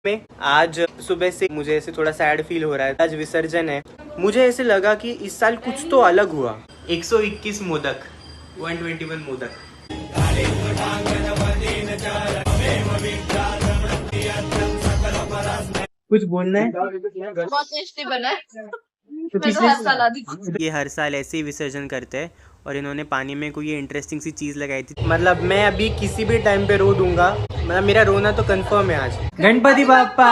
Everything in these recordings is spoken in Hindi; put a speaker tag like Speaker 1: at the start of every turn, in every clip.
Speaker 1: में आज सुबह से मुझे ऐसे थोड़ा सैड फील हो रहा है। आज विसर्जन है। मुझे ऐसे लगा कि इस साल कुछ तो अलग हुआ। 121 मोदक, 121 मोदक। कुछ बोलना है?
Speaker 2: बहुत टेस्टी बना है।
Speaker 1: तो
Speaker 2: मैं तो हर साल आती हूँ।
Speaker 1: ये हर साल ऐसे ही विसर्जन करते हैं और इन्होंने पानी में कोई इंटरेस्टिंग सी चीज़ लगाई थी। मतलब मैं अभी किसी भी टाइम पे रो दूंगा। मतलब मेरा रोना तो कंफर्म है आज। गणपति बाप्पा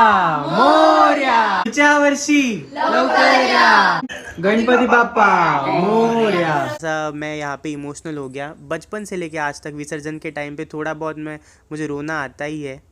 Speaker 1: मोरया, पुढच्या वर्षी लवकर या। गणपति बाप्पा मोरया। ऐसा मैं यहाँ पे इमोशनल हो गया। बचपन से लेके आज तक विसर्जन के टाइम पे थोड़ा बहुत मुझे रोना आता ही है।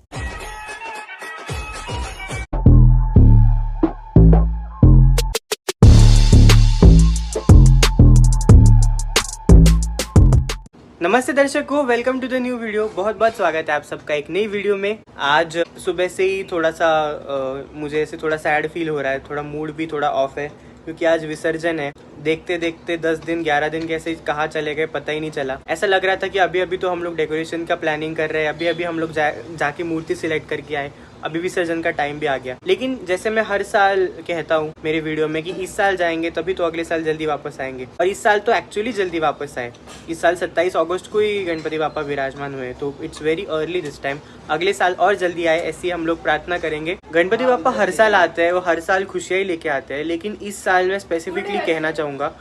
Speaker 1: नमस्ते दर्शकों, welcome to the new video. बहुत बहुत स्वागत है आप सबका एक नई वीडियो में। आज सुबह से ही थोड़ा सा मुझे ऐसे थोड़ा सैड फील हो रहा है। थोड़ा मूड भी थोड़ा ऑफ है क्योंकि आज विसर्जन है। देखते देखते 10 दिन 11 दिन कैसे कहाँ चले गए पता ही नहीं चला। ऐसा लग रहा था कि अभी अभी तो हम लोग डेकोरेशन का प्लानिंग कर रहे हैं, अभी अभी हम लोग जाके मूर्ति सिलेक्ट करके आए, अभी विसर्जन का टाइम भी आ गया। लेकिन जैसे मैं हर साल कहता हूँ मेरे वीडियो में कि इस साल जाएंगे तभी तो अगले साल जल्दी वापस आएंगे, और इस साल तो एक्चुअली जल्दी वापस आए। इस साल 27 अगस्त को ही गणपति बापा विराजमान हुए, तो it's very early this time. अगले साल और जल्दी आए ऐसी हम लोग प्रार्थना करेंगे। गणपति बापा हर साल आते हैं, वो हर साल खुशियाँ ही लेके आते हैं, लेकिन इस साल मैं स्पेसिफिकली कहना चाहूँगा,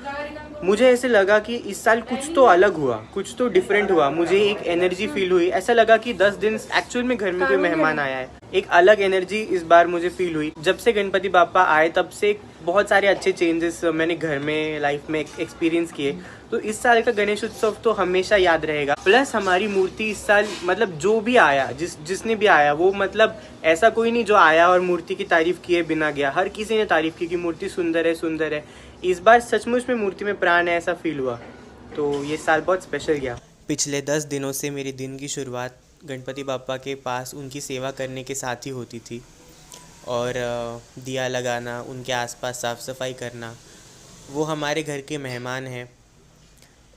Speaker 1: मुझे ऐसे लगा कि इस साल कुछ तो अलग हुआ, कुछ तो डिफरेंट हुआ। मुझे एक एनर्जी फील हुई। ऐसा लगा कि 10 दिन एक्चुअल में घर में कोई मेहमान आया है। एक अलग एनर्जी इस बार मुझे फील हुई। जब से गणपति बापा आए तब से बहुत सारे अच्छे चेंजेस मैंने घर में लाइफ में एक्सपीरियंस किए। तो इस साल का गणेश उत्सव तो हमेशा याद रहेगा। प्लस हमारी मूर्ति इस साल मतलब जो भी आया, जिसने भी आया, वो मतलब ऐसा कोई नहीं जो आया और मूर्ति की तारीफ किए बिना गया। हर किसी ने तारीफ की कि मूर्ति सुंदर है, सुंदर है। इस बार सचमुच में मूर्ति में प्राण है, ऐसा फील हुआ। तो ये साल बहुत स्पेशल गया। पिछले 10 दिनों से मेरी दिन की शुरुआत गणपति बापा के पास उनकी सेवा करने के साथ ही होती थी, और दिया लगाना, उनके आसपास साफ़ सफाई करना। वो हमारे घर के मेहमान हैं,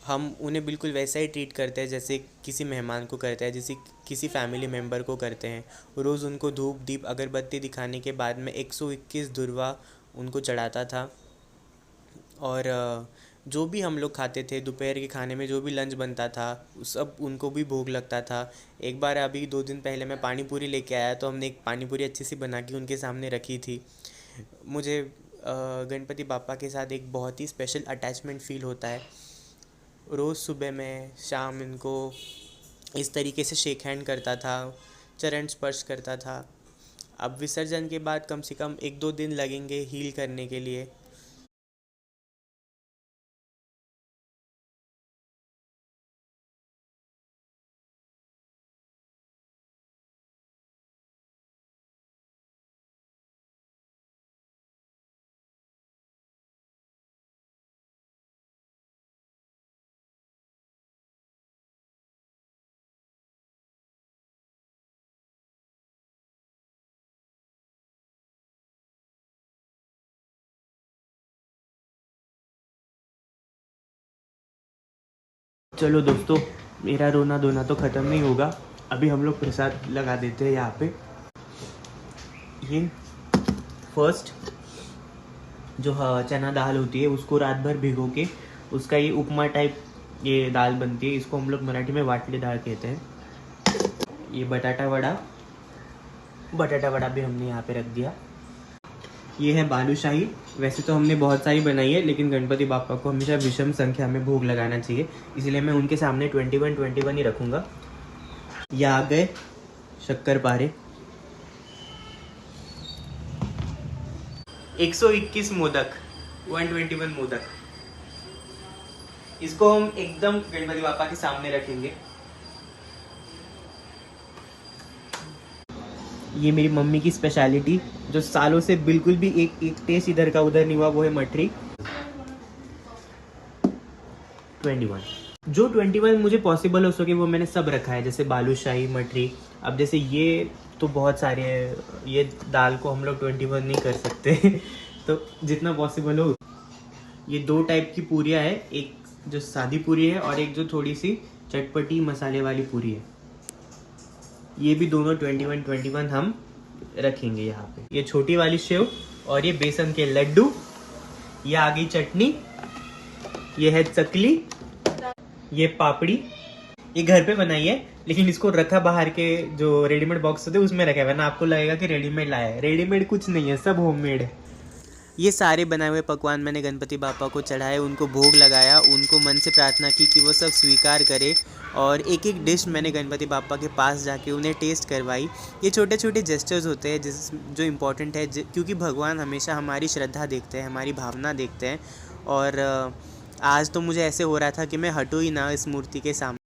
Speaker 1: हम उन्हें बिल्कुल वैसा ही ट्रीट करते हैं जैसे किसी मेहमान को करते हैं, जैसे किसी फैमिली मेम्बर को करते हैं। रोज़ उनको धूप दीप अगरबत्ती दिखाने के बाद में 121 दुर्वा उनको चढ़ाता था, और जो भी हम लोग खाते थे, दोपहर के खाने में जो भी लंच बनता था सब उनको भी भोग लगता था। एक बार अभी 2 दिन पहले मैं पानी पूरी लेके आया, तो हमने एक पानी पूरी अच्छी सी बना के उनके सामने रखी थी। मुझे गणपति बापा के साथ एक बहुत ही स्पेशल अटैचमेंट फ़ील होता है। रोज़ सुबह में शाम इनको इस तरीके से शेक हैंड करता था, चरण स्पर्श करता था। अब विसर्जन के बाद कम से कम 1-2 दिन लगेंगे हील करने के लिए। चलो दोस्तों, मेरा रोना धोना तो ख़त्म नहीं होगा। अभी हम लोग प्रसाद लगा देते हैं यहाँ पे। ये फर्स्ट जो चना दाल होती है उसको रात भर भिगो के उसका ये उपमा टाइप ये दाल बनती है। इसको हम लोग मराठी में वाटली दाल कहते हैं। ये बटाटा वड़ा भी हमने यहाँ पे रख दिया। ये है बालूशाही। वैसे तो हमने बहुत सारी बनाई है, लेकिन गणपति बापा को हमेशा विषम संख्या में भोग लगाना चाहिए, इसलिए मैं उनके सामने 21 ही रखूँगा। ये आ गए शक्करपारे। 121 मोदक, 121 मोदक। इसको हम एकदम गणपति बापा के सामने रखेंगे। ये मेरी मम्मी की स्पेशलिटी जो सालों से बिल्कुल भी एक टेस्ट इधर का उधर नहीं हुआ, वो है मठरी। 21 जो 21 मुझे पॉसिबल हो सके वो मैंने सब रखा है, जैसे बालूशाही, मठरी। अब जैसे ये तो बहुत सारे हैं, ये दाल को हम लोग 21 नहीं कर सकते तो जितना पॉसिबल हो। ये 2 टाइप की पूरियाँ है, एक जो सादी पूरी है और एक जो थोड़ी सी चटपटी मसाले वाली पूरी है। ये भी दोनों 21 हम रखेंगे यहाँ पे। ये छोटी वाली सेव और ये बेसन के लड्डू, ये आ गई चटनी, ये है चकली, ये पापड़ी। ये घर पे बनाई है लेकिन इसको रखा बाहर के जो रेडीमेड बॉक्स होते हैं उसमें रखा है, वरना आपको लगेगा कि रेडीमेड लाया है। रेडीमेड कुछ नहीं है, सब होममेड है। ये सारे बनाए हुए पकवान मैंने गणपति बापा को चढ़ाए, उनको भोग लगाया, उनको मन से प्रार्थना की कि वो सब स्वीकार करे। और एक एक डिश मैंने गणपति बापा के पास जाके उन्हें टेस्ट करवाई। ये छोटे छोटे जेस्चर्स होते हैं जो इम्पोर्टेंट है, क्योंकि भगवान हमेशा हमारी श्रद्धा देखते हैं, हमारी भावना देखते हैं। और आज तो मुझे ऐसे हो रहा था कि मैं हटूँ ही ना इस मूर्ति के सामने।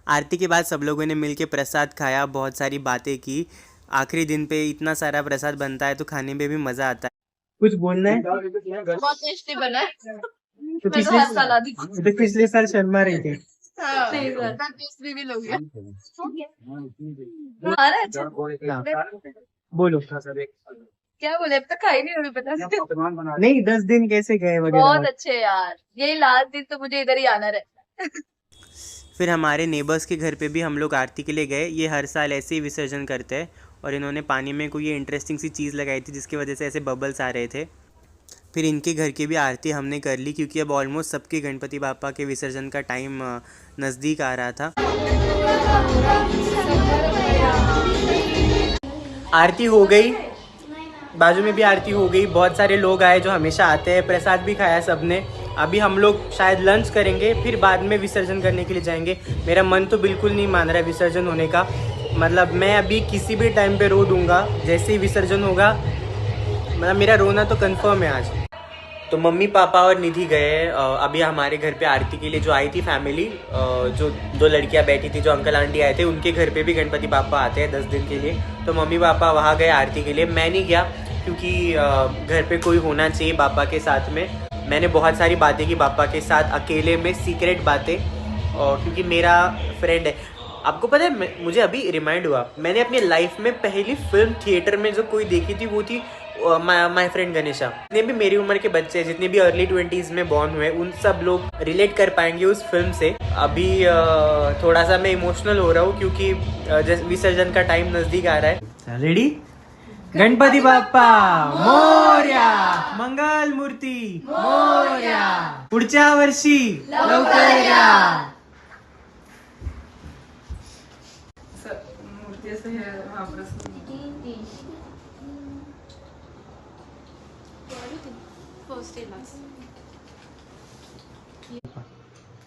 Speaker 1: आरती के बाद सब लोगों ने मिलके प्रसाद खाया, बहुत सारी बातें की। आखिरी दिन पे इतना सारा प्रसाद बनता है तो खाने में भी मजा आता है। कुछ बोलना है?
Speaker 2: बहुत टेस्टी बना है।
Speaker 1: तो
Speaker 2: मैं तो हर साल आती हूँ।
Speaker 1: पिछले साल शर्मा रही थी।
Speaker 2: हाँ, टेस्ट भी लोग हैं। आ रहा है अच्छा?
Speaker 1: बोलो।
Speaker 2: क्या बोले, अब तक खाई नहीं होगी पता नहीं।
Speaker 1: नहीं, 10 दिन कैसे गए वगैरह?
Speaker 2: बहुत अच्छे यार, यही लास्ट दिन तो मुझे इधर ही आना रहता है।
Speaker 1: फिर हमारे नेबर्स के घर पे भी हम लोग आरती के लिए गए। ये हर साल ऐसे ही विसर्जन करते हैं और इन्होंने पानी में कोई ये इंटरेस्टिंग सी चीज़ लगाई थी जिसकी वजह से ऐसे बबल्स आ रहे थे। फिर इनके घर की भी आरती हमने कर ली, क्योंकि अब ऑलमोस्ट सबके गणपति बापा के विसर्जन का टाइम नज़दीक आ रहा था। आरती हो गई, बाजू में भी आरती हो गई। बहुत सारे लोग आए जो हमेशा आते हैं, प्रसाद भी खाया सबने। अभी हम लोग शायद लंच करेंगे, फिर बाद में विसर्जन करने के लिए जाएंगे। मेरा मन तो बिल्कुल नहीं मान रहा है विसर्जन होने का। मतलब मैं अभी किसी भी टाइम पे रो दूंगा जैसे ही विसर्जन होगा। मतलब मेरा रोना तो कंफर्म है आज। तो मम्मी पापा और निधि गए अभी हमारे घर पे आरती के लिए। जो आई थी फैमिली, जो 2 लड़कियां बैठी थी, जो अंकल आंटी आए थे, उनके घर पे भी गणपति बापा आते हैं 10 दिन के लिए। तो मम्मी पापा वहाँ गए आरती के लिए। मैं नहीं गया क्योंकि घर पे कोई होना चाहिए पापा के साथ में। मैंने बहुत सारी बातें की पापा के साथ अकेले में, सीक्रेट बातें, क्योंकि मेरा फ्रेंड है। आपको पता है, मुझे अभी रिमाइंड हुआ, मैंने अपनी लाइफ में पहली फिल्म थिएटर में जो कोई देखी थी वो थी माय फ्रेंड गणेशा। जितने भी मेरी उम्र के बच्चे, जितने भी अर्ली 20s में बॉर्न हुए, उन सब लोग रिलेट कर पाएंगे उस फिल्म से। अभी थोड़ा सा मैं इमोशनल हो रहा हूँ क्योंकि विसर्जन का टाइम नजदीक आ रहा है। रेडी? गणपति बाप्पा मोरया, मंगल मूर्ती मोरया, पुढच्या वर्षी लवकर या।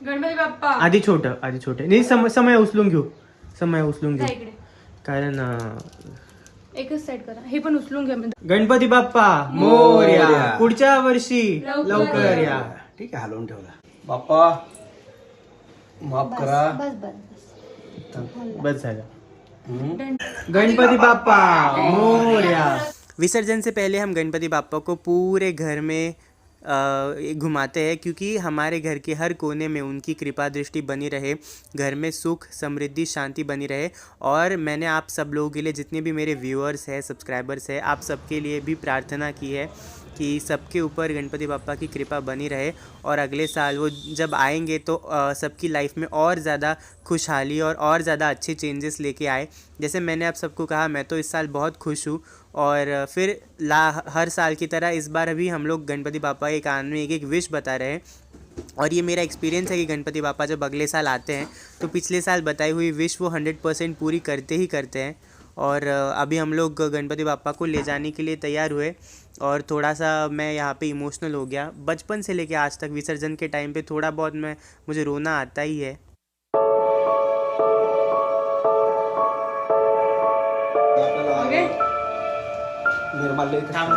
Speaker 2: गणपती बाप्पा
Speaker 1: आधी छोटे नाही, समय उचलून घेऊ कारण
Speaker 2: एकच साईड करा, हे पण उचलून घ्या.
Speaker 1: गणपती बाप्पा मोरया, पुढच्या वर्षी लवकर या.
Speaker 3: ठीक आहे, हलवून ठेवला. बाप्पा माफ करा.
Speaker 1: बस झालं. गणपति बाप्पा मोरया। विसर्जन से पहले हम गणपति बाप्पा को पूरे घर में घुमाते हैं, क्योंकि हमारे घर के हर कोने में उनकी कृपा दृष्टि बनी रहे, घर में सुख समृद्धि शांति बनी रहे। और मैंने आप सब लोगों के लिए, जितने भी मेरे व्यूअर्स हैं, सब्सक्राइबर्स हैं, आप सबके लिए भी प्रार्थना की है कि सबके ऊपर गणपति बाप्पा की कृपा बनी रहे और अगले साल वो जब आएंगे तो सबकी लाइफ में और ज़्यादा खुशहाली और ज़्यादा अच्छे चेंजेस लेके आए। जैसे मैंने आप सबको कहा, मैं तो इस साल बहुत खुश हूँ। और फिर हर साल की तरह इस बार अभी हम लोग गणपति बाप्पा के कान में एक एक विश बता रहे हैं। और ये मेरा एक्सपीरियंस है कि गणपति बाप्पा जब अगले साल आते हैं तो पिछले साल बताई हुई विश वो 100% पूरी करते ही करते हैं। और अभी हम लोग गणपति बापा को ले जाने के लिए तैयार हुए और थोड़ा सा मैं यहाँ पे इमोशनल हो गया। बचपन से लेके आज तक विसर्जन के टाइम पे थोड़ा बहुत मुझे रोना आता ही है।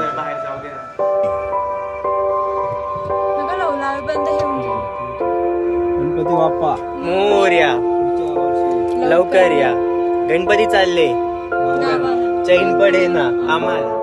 Speaker 1: बाहर जाओगे
Speaker 3: गणपती बाप्पा
Speaker 1: मोरया, लवकर या, गणपती चालले, चैन पडे ना आम्हाला।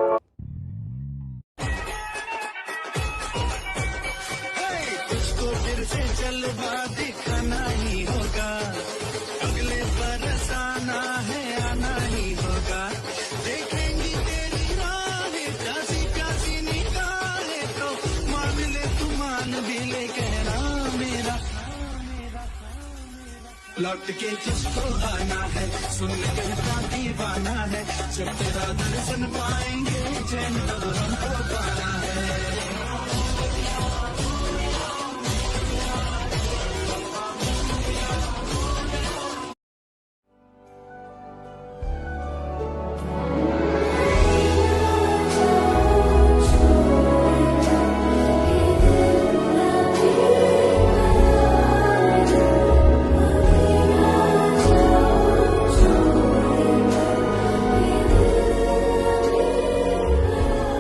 Speaker 4: लौट के तुझको आना है, सुन के दीवाना है, जब तेरा दर्शन पाएंगे चैन